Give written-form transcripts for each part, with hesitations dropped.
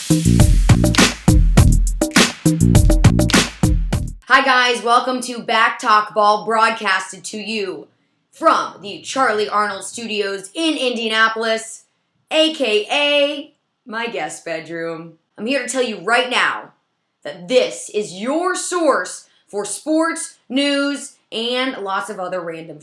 Hi guys, welcome to BackTalk Ball, broadcasted to you from the Charly Arnolt studios in Indianapolis, aka my guest bedroom. I'm here to tell you right now that this is your source for sports, news, and lots of other random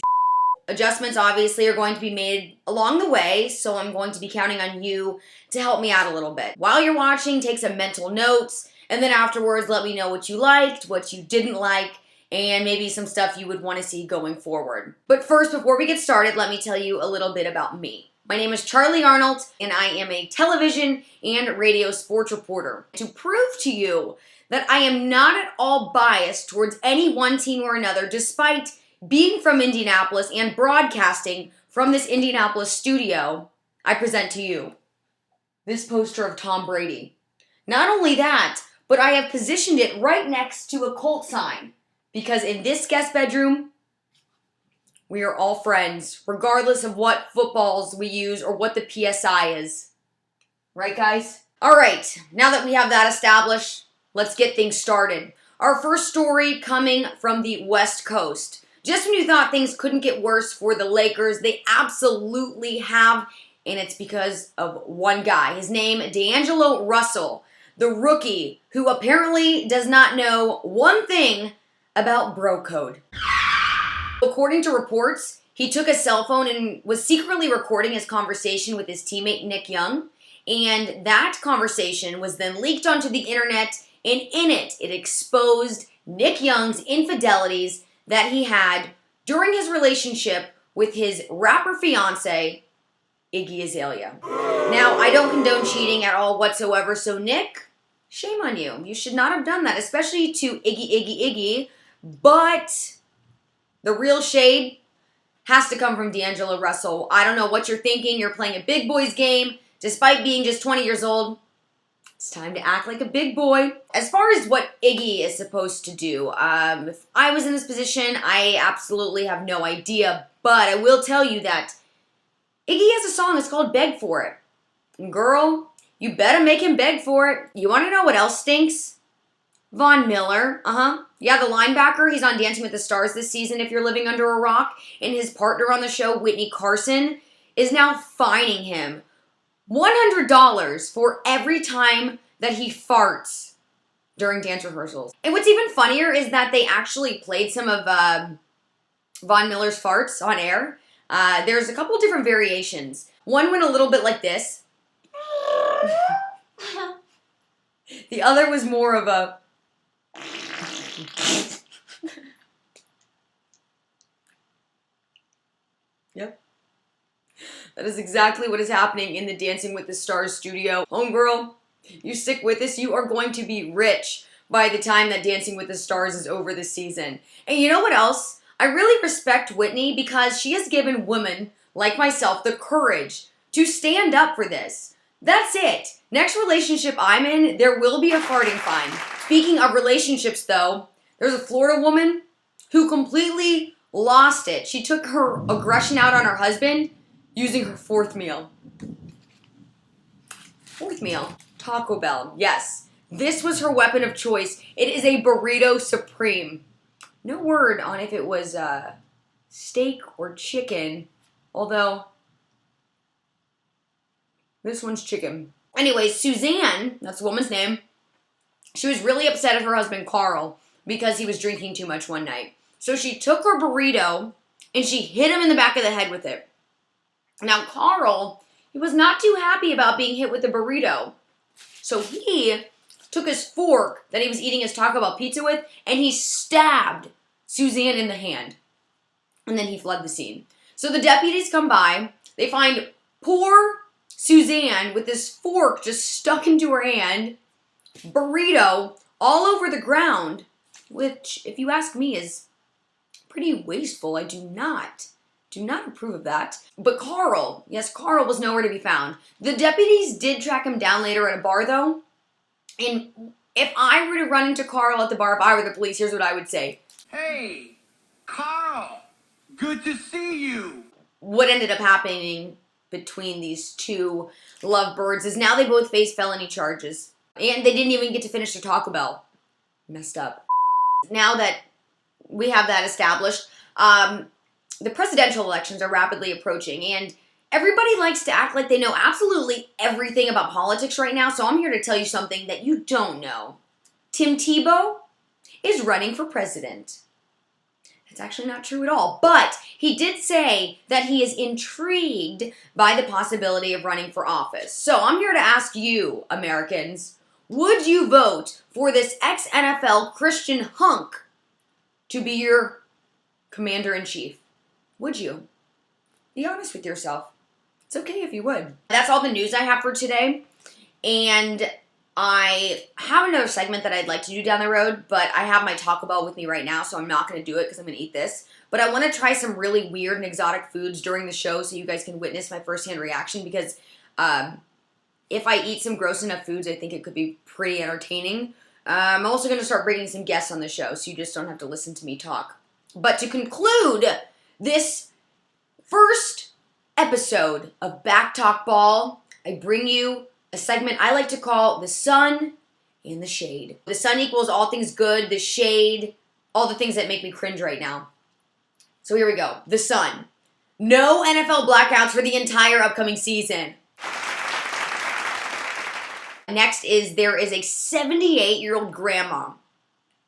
Adjustments obviously are going to be made along the way, so I'm going to be counting on you to help me out a little bit. While you're watching, take some mental notes, and then afterwards let me know what you liked, what you didn't like, and maybe some stuff you would want to see going forward. But first, before we get started, let me tell you a little bit about me. My name is Charly Arnolt, and I am a television and radio sports reporter. To prove to you that I am not at all biased towards any one team or another, despite being from Indianapolis and broadcasting from this Indianapolis studio, I present to you this poster of Tom Brady. Not only that, but I have positioned it right next to a Colt sign, because in this guest bedroom, we are all friends, regardless of what footballs we use or what the PSI is. Right, guys? All right, now that we have that established, let's get things started. Our first story coming from the West Coast. Just when you thought things couldn't get worse for the Lakers, they absolutely have, and it's because of one guy. His name, D'Angelo Russell, the rookie who apparently does not know one thing about bro code. According to reports, he took a cell phone and was secretly recording his conversation with his teammate Nick Young, and that conversation was then leaked onto the internet, and in it exposed Nick Young's infidelities that he had during his relationship with his rapper fiance, Iggy Azalea. Now, I don't condone cheating at all whatsoever, so Nick, shame on you. You should not have done that, especially to Iggy. But the real shade has to come from D'Angelo Russell. I don't know what you're thinking. You're playing a big boy's game. Despite being just 20 years old, it's time to act like a big boy. As far as what Iggy is supposed to do, if I was in this position, I absolutely have no idea. But I will tell you that Iggy has a song that's called Beg For It. And girl, you better make him beg for it. You want to know what else stinks? Von Miller, Yeah, the linebacker, he's on Dancing with the Stars this season if you're living under a rock. And his partner on the show, Whitney Carson, is now fining him $100 for every time that he farts during dance rehearsals. And what's even funnier is that they actually played some of Von Miller's farts on air. There's a couple different variations. One went a little bit like this. The other was more of a... Yep. That is exactly what is happening in the Dancing with the Stars studio. Homegirl, you stick with us, you are going to be rich by the time that Dancing with the Stars is over this season. And you know what else? I really respect Whitney because she has given women like myself the courage to stand up for this. That's it. Next relationship I'm in, there will be a farting fine. Speaking of relationships though, there's a Florida woman who completely lost it. She took her aggression out on her husband using her fourth meal. Taco Bell. Yes, this was her weapon of choice. It is a burrito supreme. No word on if it was steak or chicken, although this one's chicken. Anyway, Suzanne, that's the woman's name, she was really upset at her husband Carl because he was drinking too much one night. So she took her burrito and she hit him in the back of the head with it. Now, Carl, he was not too happy about being hit with the burrito. So he took his fork that he was eating his Taco Bell pizza with, and he stabbed Suzanne in the hand. And then he fled the scene. So the deputies come by. They find poor Suzanne with this fork just stuck into her hand, burrito all over the ground, which, if you ask me, is pretty wasteful. I do not approve of that. But Carl, yes, Carl was nowhere to be found. The deputies did track him down later at a bar, though. And if I were to run into Carl at the bar, if I were the police, here's what I would say. Hey, Carl, good to see you. What ended up happening between these two lovebirds is now they both face felony charges. And they didn't even get to finish their Taco Bell. Messed up. Now that we have that established, the presidential elections are rapidly approaching, and everybody likes to act like they know absolutely everything about politics right now, so I'm here to tell you something that you don't know. Tim Tebow is running for president. That's actually not true at all, but he did say that he is intrigued by the possibility of running for office. So I'm here to ask you, Americans, would you vote for this ex-NFL Christian hunk to be your commander-in-chief? Would you? Be honest with yourself. It's okay if you would. That's all the news I have for today. And I have another segment that I'd like to do down the road, but I have my Taco Bell with me right now, so I'm not going to do it because I'm going to eat this. But I want to try some really weird and exotic foods during the show so you guys can witness my firsthand reaction, because if I eat some gross enough foods, I think it could be pretty entertaining. I'm also going to start bringing some guests on the show, so you just don't have to listen to me talk. But to conclude this first episode of BackTalk Ball, I bring you a segment I like to call The Sun and the Shade. The sun equals all things good, the shade, all the things that make me cringe right now. So here we go. The sun. No NFL blackouts for the entire upcoming season. Next is there is a 78-year-old grandma.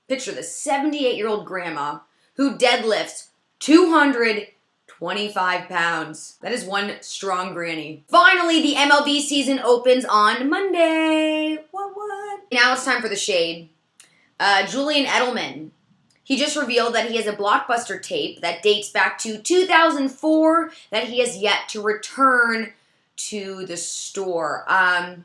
Picture this, 78-year-old grandma who deadlifts 225 pounds. That is one strong granny. Finally, the MLB season opens on Monday. What? Now it's time for the shade. Julian Edelman. He just revealed that he has a blockbuster tape that dates back to 2004 that he has yet to return to the store. I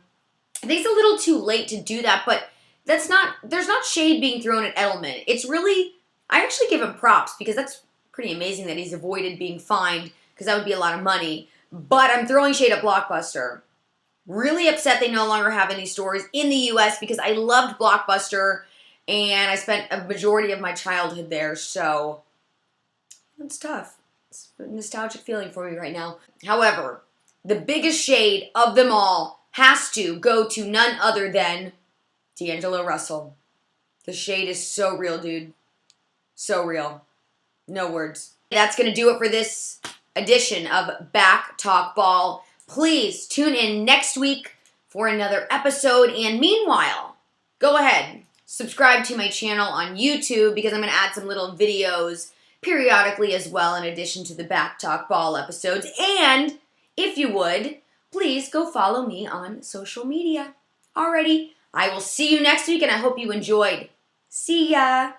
think it's a little too late to do that, but there's not shade being thrown at Edelman. It's really, I actually give him props because that's pretty amazing that he's avoided being fined, because that would be a lot of money. But I'm throwing shade at Blockbuster. Really upset they no longer have any stores in the U.S. because I loved Blockbuster and I spent a majority of my childhood there, so it's tough. It's a nostalgic feeling for me right now. However, the biggest shade of them all has to go to none other than D'Angelo Russell. The shade is so real, dude. So real. No words. That's going to do it for this edition of BackTalk Ball. Please tune in next week for another episode. And meanwhile, go ahead, subscribe to my channel on YouTube because I'm going to add some little videos periodically as well in addition to the BackTalk Ball episodes. And if you would, please go follow me on social media. Alrighty, I will see you next week and I hope you enjoyed. See ya!